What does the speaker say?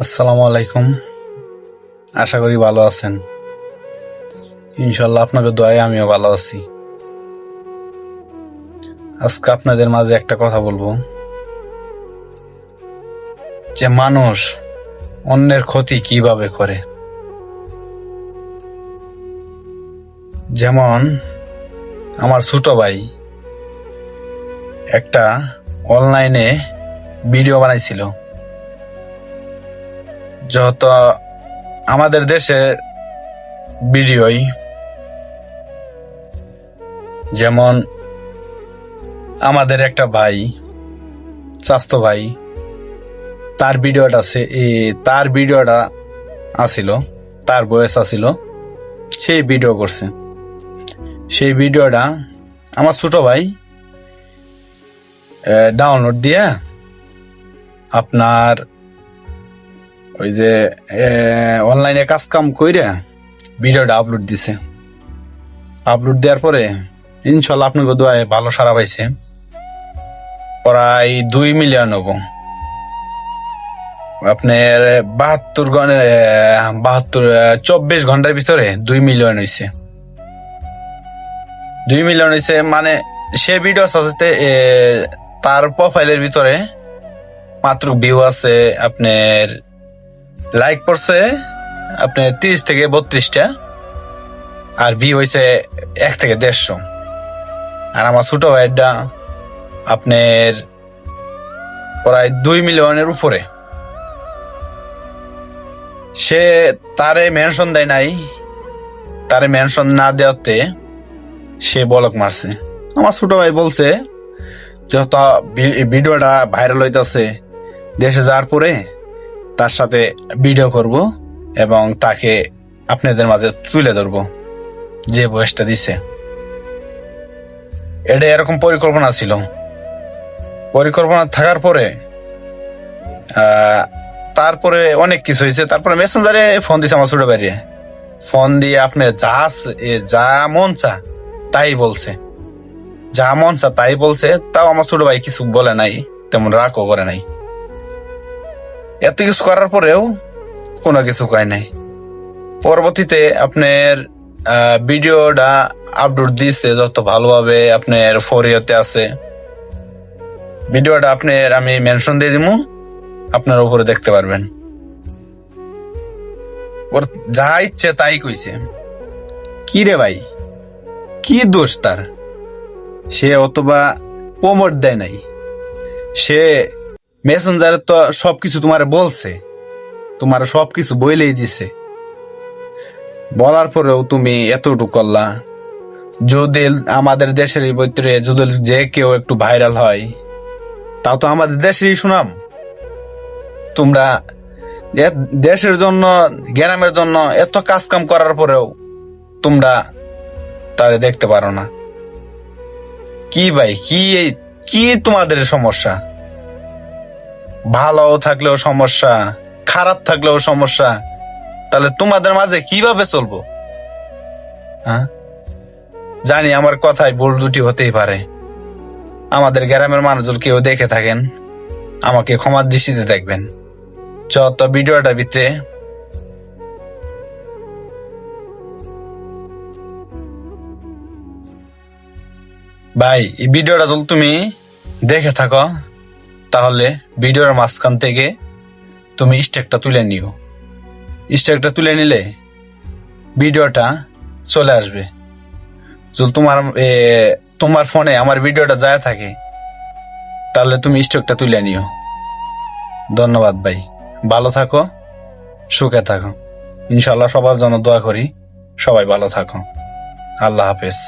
আসসালামু আলাইকুম। আশা করি ভালো আছেন। ইনশাল্লাহ আপনাদের দোয়ায় আমিও ভালো আছি। আজকে আপনাদের মাঝে একটা কথা বলবো যে মানুষ অন্যের ক্ষতি কিভাবে করে। যেমন আমার ছোট ভাই একটা অনলাইনে ভিডিও বানাইছিল, যত আমাদের দেশের ভিডিওই, যেমন আমাদের একটা ভাই, চাস্তো ভাই, তার ভিডিওটা আসিল, তার বয়স আসিল, সেই ভিডিও করছে। সেই ভিডিওটা আমার ছোট ভাই ডাউনলোড দিয়ে আপনার ওই যে অনলাইনে কাজ কাম কইরা ভিডিওটা আপলোড দিছে। আপলোড দেওয়ার পরে ইনশাল্লাহ আপনাকে দোয়ায় ভালো সাড়া পাইছে। প্রায় 2 মিলিয়ন হবো। আপনার 24 ঘন্টার ভিতরে 2 মিলিয়ন হয়েছে। 2 মিলিয়ন হয়েছে মানে সে ভিডিও আছে, তার প্রোফাইলের ভিতরে মাত্র ভিউ আছে, আপনার লাইক পড়ছে আপনার 30 থেকে 32টা, আর ভিউ হয়েছে 1 থেকে 150। আর আমার ছোট ভাইটা আপনার প্রায় 2 মিলিয়নের উপরে। সে তারে মেনশন দেয় নাই, তারে মেনশন না দেওয়াতে সে ব্লক মারছে। আমার ছোট ভাই বলছে যত ভিডিওটা ভাইরাল হইতেছে, দেশে যাওয়ার পরে তার সাথে ভিডিও করব এবং তাকে আপনাদের মাঝে তুলে ধরবো যে বয়সটা দিছে। এটা এরকম পরিকল্পনা ছিল। পরিকল্পনা থাকার পরে তারপরে অনেক কিছু হয়েছে। তারপরে মেসেঞ্জারে ফোন দিছে আমার ছোট ভাইরে। ফোন দিয়ে আপনি যা মন চা তাই বলছে, যা মন চা তাই বলছে। তাও আমার ছোট ভাই কিছু বলে নাই, তেমন রাগও করে নাই। এত কিছু করার পরেও কোনো কিছু কয় নাই। পরবর্তীতে আপনার ভিডিওটা আপলোড দিছে যত ভালোভাবে আপনার ফরিয়তে আছে। ভিডিওটা আপনার আমি মেনশন দিয়ে দিব, আপনার উপরে দেখতে পারবেন। ওর যা ইচ্ছে তাই কইছে। কি রে ভাই, কি দোষ তার? সে অথবা প্রমোট দেয় নাই, সে মেসেঞ্জারে তো সবকিছু তোমার বলছে, তোমার সবকিছু বইলেই দিছে। বলার পরেও তুমি এতটুকু করলা। যদি আমাদের দেশের ভিতরে যদি যে কেউ একটু ভাইরাল হয়, তাও তো আমাদের দেশেরই সুনাম। তোমরা দেশের জন্য, গ্রামের জন্য এত কাজ কাম করার পরেও তোমরা তারে দেখতে পারো না। কি ভাই, কি তোমাদের সমস্যা? ভালো থাকলেও সমস্যা, খারাপ থাকলেও সমস্যা। তাহলে তোমাদের মাঝে কিভাবে চলবো? হ্যাঁ, জানি আমার কথায় ভুল দুটি হতেই পারে। আমাদের গ্রামের মানুষজন কেউ দেখে থাকেন, আমাকে ক্ষমার দৃষ্টিতে দেখবেন। যত ভিডিওটা ভিতরে ভাই, এই ভিডিওটা যদি তুমি দেখে থাকো, তাহলে ভিডিওর মাঝখান থেকে তুমি স্টেকটা তুলে নিও। স্টেকটা তুলে নিলে ভিডিওটা চলে আসবে। যদি তোমার ফোনে আমার ভিডিওটা যায় থাকে, তাহলে তুমি স্টেকটা তুলে নিও। ধন্যবাদ ভাই, ভালো থাকো, সুখে থাকো। ইনশাল্লাহ সবার জন্য দোয়া করি, সবাই ভালো থাকো। আল্লাহ হাফেজ।